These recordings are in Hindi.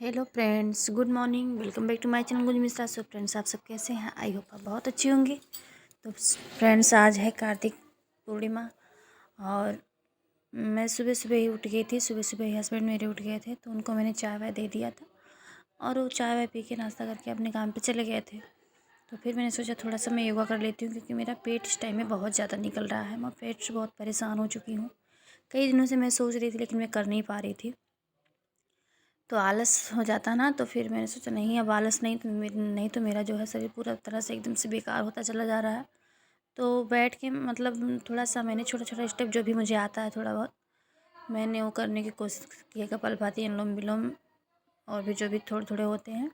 Hello friends, good morning. Welcome back to my channel Gunj Mishra. So friends, आप सब कैसे हैं? आई होप आप बहुत अच्छी होंगी। तो फ्रेंड्स, आज है कार्तिक पूर्णिमा और मैं सुबह सुबह ही उठ गई थी। सुबह सुबह ही हस्बैंड मेरे उठ गए थे, तो उनको मैंने चाय वाय दे दिया था और वो चाय वाय पी के नाश्ता करके अपने काम पे चले गए थे। तो फिर मैंने सोचा थोड़ा सा मैं योगा कर लेती हूँ, क्योंकि मेरा पेट इस टाइम में बहुत ज़्यादा निकल रहा है। मैं पेट से बहुत परेशान हो चुकी हूँ। कई दिनों से मैं सोच रही थी, लेकिन मैं कर नहीं पा रही थी। तो आलस हो जाता ना, तो फिर मैंने सोचा नहीं, अब आलस नहीं तो मेरा जो है शरीर पूरा तरह से एकदम से बेकार होता चला जा रहा है। तो बैठ के मतलब थोड़ा सा मैंने छोटा छोटा स्टेप जो भी मुझे आता है थोड़ा बहुत मैंने वो करने की कोशिश की है। कपालभाति, अनुलोम विलोम और भी जो भी थोड़े थोड़े होते हैं।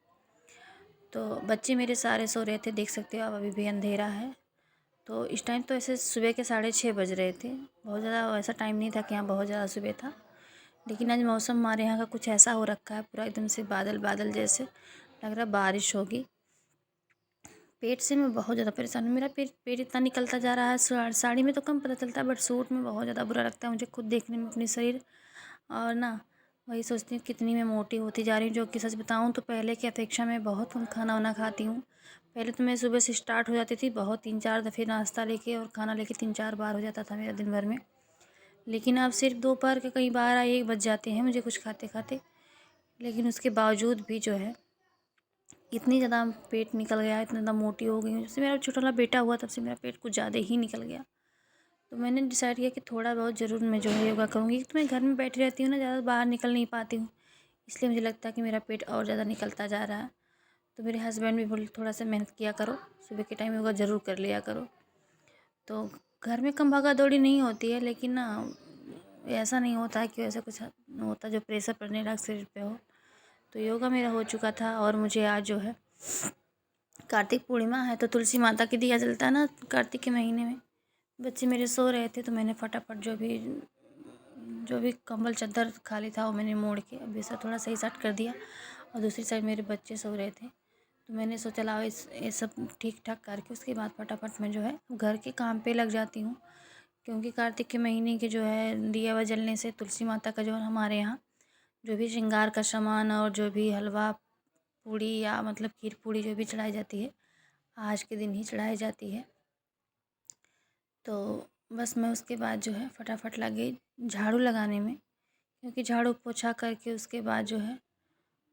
तो बच्चे मेरे सारे सो रहे थे, देख सकते हो आप, अभी भी अंधेरा है। तो इस टाइम तो ऐसे सुबह के 6:30 बज रहे थे। बहुत ज़्यादा ऐसा टाइम नहीं था कि यहाँ बहुत ज़्यादा सुबह था। लेकिन आज मौसम हमारे यहाँ का कुछ ऐसा हो रखा है, पूरा एकदम से बादल बादल जैसे लग रहा है बारिश होगी। पेट से मैं बहुत ज़्यादा परेशान हूँ। मेरा पेट पेट इतना निकलता जा रहा है। साड़ी में तो कम पता चलता है, बट सूट में बहुत ज़्यादा बुरा लगता है मुझे खुद देखने में अपनी शरीर। और ना, वही सोचती हूँ कितनी मैं मोटी होती जा रही हूँ, जो कि सच बताऊँ तो पहले की अपेक्षा मैं बहुत कम खाना वाना खाती हूँ। पहले तो मैं सुबह से स्टार्ट हो जाती थी, बहुत 3-4 दफ़े नाश्ता लेके और खाना लेके 3-4 बार हो जाता था मेरा दिन भर में। लेकिन अब सिर्फ दोपहर के कई 12-1 बज जाते हैं मुझे कुछ खाते खाते। लेकिन उसके बावजूद भी जो है इतनी ज़्यादा पेट निकल गया, इतना ज़्यादा मोटी हो गई हूँ। जब से मेरा छोटा वाला बेटा हुआ तब से मेरा पेट कुछ ज़्यादा ही निकल गया। तो मैंने डिसाइड किया कि थोड़ा बहुत ज़रूर मैं जो है योगा करूँगी। तो मैं घर में बैठी रहती हूँ ना, ज़्यादा बाहर निकल नहीं पाती हूँ, इसलिए मुझे लगता है कि मेरा पेट और ज़्यादा निकलता जा रहा है। तो मेरे हस्बैंड भी बोले थोड़ा सा मेहनत किया करो, सुबह के टाइम योगा ज़रूर कर लिया करो। तो घर में कम भागा दौड़ी नहीं होती है, लेकिन ना ऐसा नहीं होता है कि ऐसा कुछ होता जो प्रेशर पड़ने लगा शरीर पे हो। तो योगा मेरा हो चुका था और मुझे आज जो है कार्तिक पूर्णिमा है, तो तुलसी माता की दिया जलता है ना कार्तिक के महीने में। बच्चे मेरे सो रहे थे, तो मैंने फटाफट जो भी कंबल चादर खाली था वो मैंने मोड़ के अब ऐसा थोड़ा सही सेट कर दिया। और दूसरी साइड मेरे बच्चे सो रहे थे, तो मैंने सोचा लाओ ये सब ठीक ठाक करके उसके बाद फटाफट मैं जो है घर के काम पे लग जाती हूँ। क्योंकि कार्तिक के महीने के जो है दिया हुआ जलने से तुलसी माता का जो है हमारे यहाँ जो भी श्रृंगार का सामान और जो भी हलवा पूड़ी या मतलब खीर पूड़ी जो भी चढ़ाई जाती है, आज के दिन ही चढ़ाई जाती है। तो बस मैं उसके बाद जो है फटाफट लग गई झाड़ू लगाने में, क्योंकि झाड़ू पोछा करके उसके बाद जो है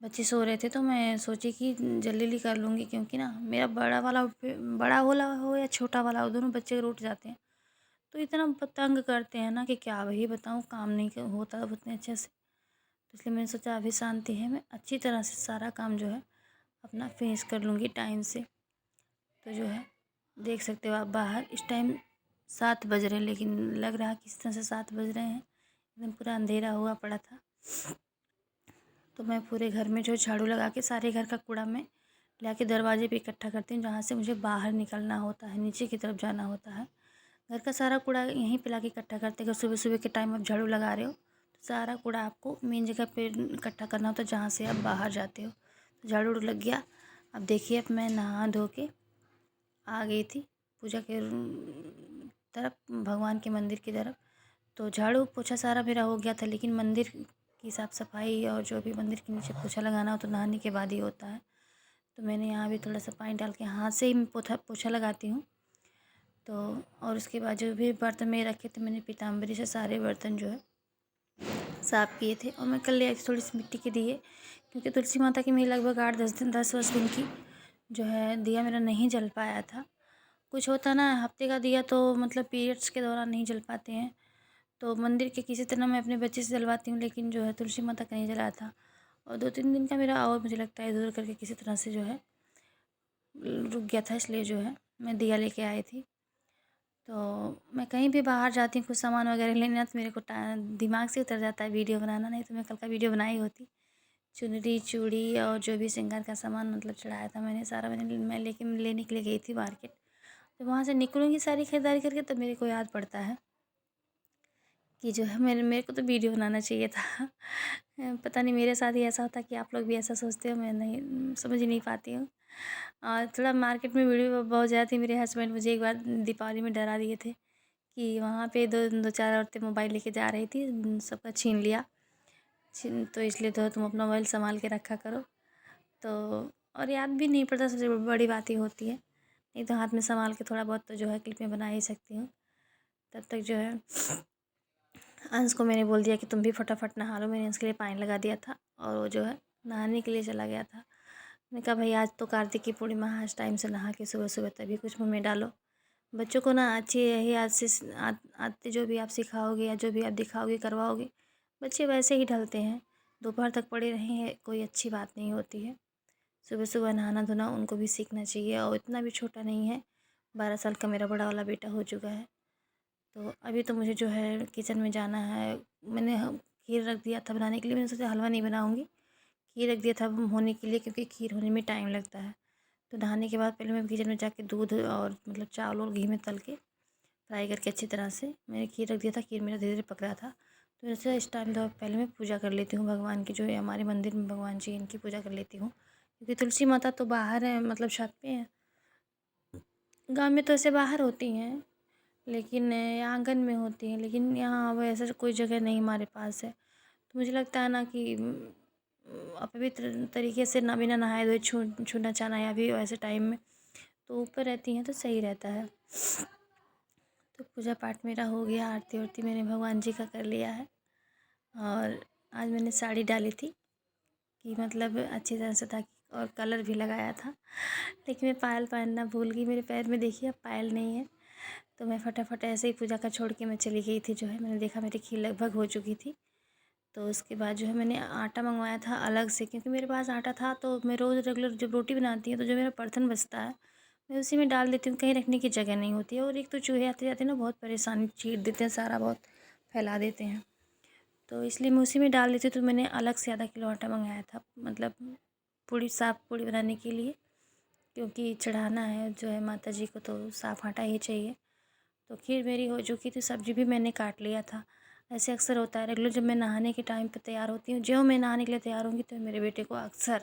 बच्चे सो रहे थे, तो मैं सोची कि जल्दी जल्दी कर लूँगी। क्योंकि ना मेरा बड़ा वाला हो या छोटा वाला हो, दोनों बच्चे अगर उठ जाते हैं तो इतना तंग करते हैं ना कि क्या वही बताऊँ, काम नहीं होता उतने अच्छे से। तो इसलिए मैंने सोचा अभी शांति है, मैं अच्छी तरह से सारा काम जो है अपना फिनिश कर लूँगी टाइम से। तो जो है देख सकते हो आप, बाहर इस टाइम 7 बज रहे हैं, लेकिन लग रहा है किस तरह से 7 बज रहे हैं, एकदम पूरा अंधेरा हुआ पड़ा था। तो मैं पूरे घर में जो झाड़ू लगा के सारे घर का कूड़ा मैं लाके दरवाजे पे इकट्ठा करती हूँ, जहाँ से मुझे बाहर निकलना होता है, नीचे की तरफ जाना होता है। घर का सारा कूड़ा यहीं पे लाके इकट्ठा करते हैं। अगर सुबह सुबह के टाइम आप झाड़ू लगा रहे हो तो सारा कूड़ा आपको मेन जगह पे इकट्ठा करना होता है, जहाँ से आप बाहर जाते हो। तो झाड़ू उड़ू लग गया। अब देखिए, अब मैं नहा धो के आ गई थी पूजा के तरफ, भगवान के मंदिर की तरफ। तो झाड़ू पोछा सारा मेरा हो गया था, लेकिन मंदिर की साफ़ सफाई और जो भी मंदिर के नीचे पोछा लगाना हो तो नहाने के बाद ही होता है। तो मैंने यहाँ भी थोड़ा सा पानी डाल के हाथ से ही मैं पोछा लगाती हूँ। तो और उसके बाद जो भी बर्तन में रखे थे, मैंने पीताम्बरी से सारे बर्तन जो है साफ़ किए थे। और मैं कल ले आई थी थोड़ी सी मिट्टी के दिए, क्योंकि तुलसी माता की मेरी लगभग 10-10 की जो है दिया मेरा नहीं जल पाया था। कुछ होता ना, हफ्ते का दिया तो मतलब पीरियड्स के दौरान नहीं जल पाते हैं। तो मंदिर के किसी तरह मैं अपने बच्चे से जलवाती हूँ, लेकिन जो है तुलसी माता का नहीं जला था। और 2-3 दिन का मेरा, और मुझे लगता है इधर उधर करके किसी तरह से जो है रुक गया था, इसलिए जो है मैं दिया लेके आई थी। तो मैं कहीं भी बाहर जाती हूँ कुछ सामान वगैरह लेना, तो मेरे को दिमाग से उतर जाता है वीडियो बनाना, नहीं तो मैं कल का वीडियो बनाई होती। चुनरी चूड़ी और जो भी श्रृंगार का सामान मतलब चढ़ाया था मैंने सारा, मैं लेने के लिए गई थी मार्केट। जब वहाँ से निकलूँगी सारी खरीदारी करके, तब मेरे को याद पड़ता है कि जो है मेरे मेरे को तो वीडियो बनाना चाहिए था। पता नहीं मेरे साथ ही ऐसा होता है कि आप लोग भी ऐसा सोचते हो, मैं नहीं समझ ही नहीं पाती हूँ। और थोड़ा मार्केट में भीड़ बहुत ज़्यादा थी। मेरे हस्बैंड मुझे एक बार दीपावली में डरा दिए थे कि वहाँ पे दो दो चार औरतें मोबाइल लेके जा रही थी, सबका छीन लिया। तो इसलिए तो तुम अपना मोबाइल संभाल के रखा करो। तो और याद भी नहीं पड़ता, सबसे बड़ी बात ही होती है। नहीं तो हाथ में संभाल के थोड़ा बहुत तो जो है क्लिप में बना ही सकती हूँ। तब तक जो है अंश को मैंने बोल दिया कि तुम भी फटाफट नहा लो। मैंने अंश के लिए पानी लगा दिया था और वो जो है नहाने के लिए चला गया था। मैंने कहा भाई आज तो कार्तिक की पूर्णिमा, आज टाइम से नहा के सुबह सुबह तभी कुछ मुँह में डालो। बच्चों को ना अच्छी यही आदतें जो भी आप सिखाओगे या जो भी आप दिखाओगे करवाओगे, बच्चे वैसे ही ढलते हैं। दोपहर तक पड़े रहें कोई अच्छी बात नहीं होती है। सुबह सुबह नहाना धोना उनको भी सीखना चाहिए। और इतना भी छोटा नहीं है, 12 साल का मेरा बड़ा वाला बेटा हो चुका है। तो अभी तो मुझे जो है किचन में जाना है। मैंने खीर रख दिया था बनाने के लिए। मैंने सोचा हलवा नहीं बनाऊँगी, खीर रख दिया था होने के लिए, क्योंकि खीर होने में टाइम लगता है। तो नहाने के बाद पहले मैं किचन में जाके दूध और मतलब चावल और घी में तल के फ्राई करके अच्छी तरह से मैंने खीर रख दिया था। खीर मेरा धीरे धीरे पक रहा था। तो जैसे इस टाइम तो पहले मैं पूजा कर लेती हूँ भगवान की, जो है हमारे मंदिर में भगवान जी, इनकी पूजा कर लेती हूँ। क्योंकि तुलसी माता तो बाहर है, मतलब छत पे है। गाँव में तो ऐसे बाहर होती हैं, लेकिन आंगन में होती हैं, लेकिन यहाँ वैसा कोई जगह नहीं हमारे पास है। तो मुझे लगता है ना कि अपवित्र तरीके से ना बिना नहाए धोए छूना छाना या भी वैसे टाइम में तो ऊपर रहती हैं तो सही रहता है। तो पूजा पाठ मेरा हो गया, आरती वारती मैंने भगवान जी का कर लिया है। और आज मैंने साड़ी डाली थी कि मतलब अच्छी तरह से, ताकि और कलर भी लगाया था, लेकिन मैं पायल पहनना भूल गई। मेरे पैर में देखिए अब पायल नहीं है। तो मैं फटाफट ऐसे ही पूजा का छोड़ के मैं चली गई थी। जो है मैंने देखा मेरी खीर लगभग हो चुकी थी। तो उसके बाद जो है मैंने आटा मंगवाया था अलग से, क्योंकि मेरे पास आटा था। तो मैं रोज़ रेगुलर जब रोटी बनाती हूँ तो जो मेरा बर्तन बचता है मैं उसी में डाल देती हूँ, कहीं रखने की जगह नहीं होती है। और एक तो चूहे आते जाते ना बहुत परेशानी, चीर देते हैं, सारा बहुत फैला देते हैं। तो इसलिए मैं उसी में डाल देती हूँ। तो मैंने अलग से आधा किलो आटा मंगाया था, मतलब पूड़ी, साफ़ पूड़ी बनाने के लिए, क्योंकि चढ़ाना है जो है माता जी को, तो साफ़ आटा ही चाहिए। तो खीर मेरी हो चुकी थी, सब्ज़ी भी मैंने काट लिया था। ऐसे अक्सर होता है रेगुलर, जब मैं नहाने के टाइम पे तैयार होती हूँ, जो मैं नहाने के लिए तैयार होंगी तो मेरे बेटे को अक्सर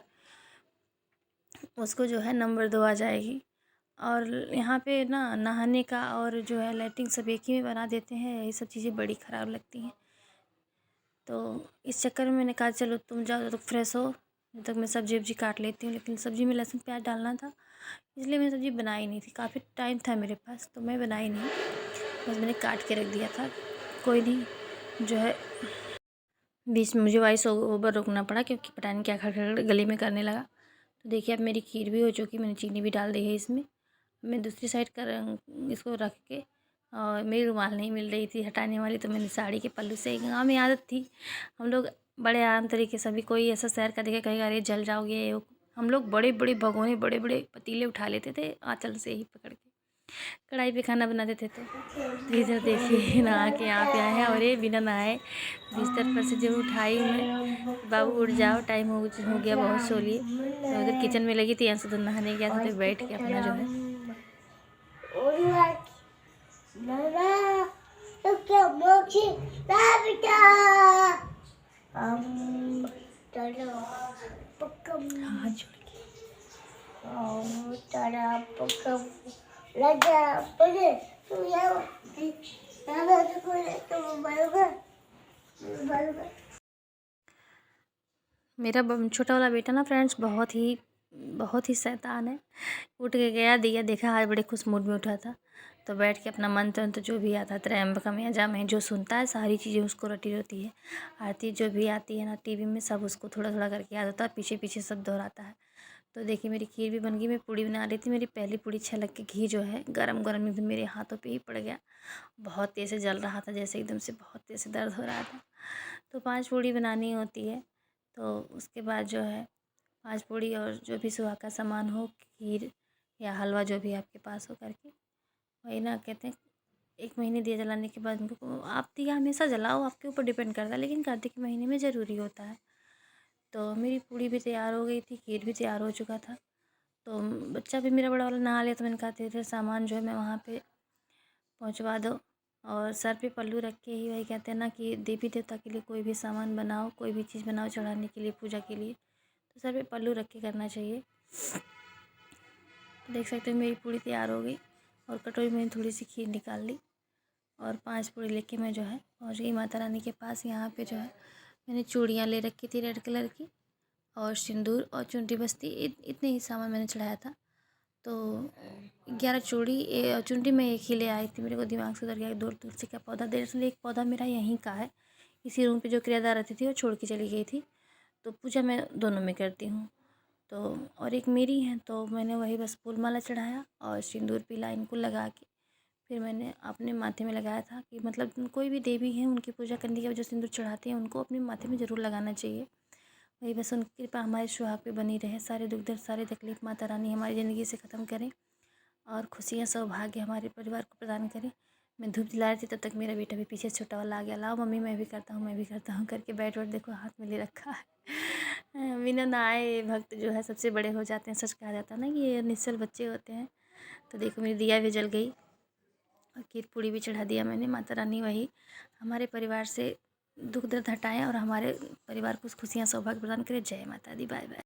उसको जो है नंबर 2 आ जाएगी। और यहाँ पे ना नहाने का और जो है लाइटिंग सब एक ही में बना देते हैं, ये सब चीज़ें बड़ी ख़राब लगती हैं। तो इस चक्कर में मैंने कहा चलो तुम जाओ तो फ्रेश हो, जब तक मैं सब्ज़ी वब्जी काट लेती हूँ। लेकिन सब्ज़ी में लहसुन प्याज डालना था, इसलिए मैं सब्ज़ी बनाई नहीं थी। काफ़ी टाइम था मेरे पास तो मैं बनाई नहीं, बस मैंने काट के रख दिया था। कोई नहीं, जो है बीच में मुझे वॉइस ओवर रोकना पड़ा, क्योंकि पता नहीं क्या खड़खड़ गले में करने लगा। तो देखिए अब मेरी खीर भी हो चुकी, मैंने चीनी भी डाल दी है इसमें। मैं दूसरी साइड कर इसको रख के, और मेरी रुमाल नहीं मिल रही थी हटाने वाली, तो मैंने साड़ी के पल्लू से, गाँव में आदत थी, हम लोग बड़े आराम तरीके से, अभी कोई ऐसा शहर का देखे कहेगा अरे जल जाओगे ये वो। हम लोग बड़े बड़े भगोने, बड़े बड़े पतीले उठा लेते थे आंचल से ही पकड़ के, कढ़ाई पे खाना बनाते थे। तो इधर देखिए नहा के यहाँ पे आए हैं, और ये बिना नहाए बिस्तर पर से जब उठाई मैं, बाबू उठ जाओ टाइम हो गया बहुत, सो लिए। तो उधर किचन में लगी थी, यहाँ से तो नहाने गया था, तो बैठ के अपना जो है हाथ जोड़ के मेरा छोटा वाला बेटा ना फ्रेंड्स बहुत ही शैतान है। उठ के गया, दिया देखा, आज बड़े खुश मूड में उठा था। तो बैठ के अपना मंत्र तो जो भी आता है, त्रयंबकम यजामहे, जो सुनता है सारी चीज़ें उसको रटी रहती है। आरती जो भी आती है ना टीवी में, सब उसको थोड़ा थोड़ा करके याद होता है, पीछे पीछे सब दोहराता है। तो देखिए मेरी खीर भी बन गई। मैं पूड़ी बना रही थी, मेरी पहली पूड़ी छलक के घी जो है गरम गरम एकदम मेरे हाथों पे ही पड़ गया। बहुत तेज़ से जल रहा था, जैसे एकदम से बहुत तेज़ से दर्द हो रहा था। तो 5 पूड़ी बनानी होती है। तो उसके बाद जो है 5 पूड़ी और जो भी सुहा का सामान हो, खीर या हलवा जो भी आपके पास हो करके, वही ना कहते हैं 1 महीने दिया जलाने के बाद उनको, आप दिया हमेशा जलाओ, आपके ऊपर डिपेंड करता है, लेकिन कार्तिक के महीने में ज़रूरी होता है। तो मेरी पूड़ी भी तैयार हो गई थी, खीर भी तैयार हो चुका था। तो बच्चा भी मेरा बड़ा वाला नहा लिया, तो मैंने कहा तेरे सामान जो है मैं वहाँ पे पहुँचवा दो। और सर पे पल्लू रख के ही, वही कहते हैं ना कि देवी देवता के लिए कोई भी सामान बनाओ, कोई भी चीज़ बनाओ चढ़ाने के लिए, पूजा के लिए, तो सर पे पल्लू रख के करना चाहिए। तो देख सकते हो मेरी पूड़ी तैयार हो गई, और कटोरी में थोड़ी सी खीर निकाल ली, और 5 पूड़ी लेके मैं जो है पहुँच गई माता रानी के पास। यहाँ पे जो है मैंने चूड़ियाँ ले रखी थी रेड कलर की, और सिंदूर और चुनरी बस्ती, इतने ही सामान मैंने चढ़ाया था। तो 11 चूड़ी चुनरी मैं एक ही ले आई थी, मेरे को दिमाग से उतर गया दूर दूर से क्या पौधा। दरअसल एक पौधा मेरा यहीं का है, इसी रूम पे जो किराएदार रहती थी वो छोड़ के चली गई थी। तो पूजा मैं दोनों में करती हूँ, तो और एक मेरी है, तो मैंने वही बस फूल माला चढ़ाया और सिंदूर पीला इनको लगा के फिर मैंने अपने माथे में लगाया था कि मतलब कोई भी देवी हैं उनकी पूजा करने के बाद जो सिंदूर चढ़ाते हैं उनको अपने माथे में ज़रूर लगाना चाहिए। वही बस उनकी कृपा हमारे सुहाग पे बनी रहे, सारे दुख दर्द सारे तकलीफ माता रानी हमारी ज़िंदगी से ख़त्म करें और खुशियाँ सौभाग्य हमारे परिवार को प्रदान करें। मैं धूप जला रही थी तब तक मेरा बेटा भी पीछे छोटा वाला आ गया, लाओ मम्मी मैं भी करता हूँ मैं भी करता हूँ करके बैट वैट देखो हाथ में ले रखा है। बिना नहाए भक्त जो है सबसे बड़े हो जाते हैं, सच कहा जाता है ना कि ये निश्चल बच्चे होते हैं। तो देखो मेरी दिया भी जल गई और खीर पूड़ी भी चढ़ा दिया मैंने। माता रानी वही हमारे परिवार से दुख दर्द हटाएं और हमारे परिवार को खुशियाँ सौभाग्य प्रदान करें। जय माता दी, बाय बाय।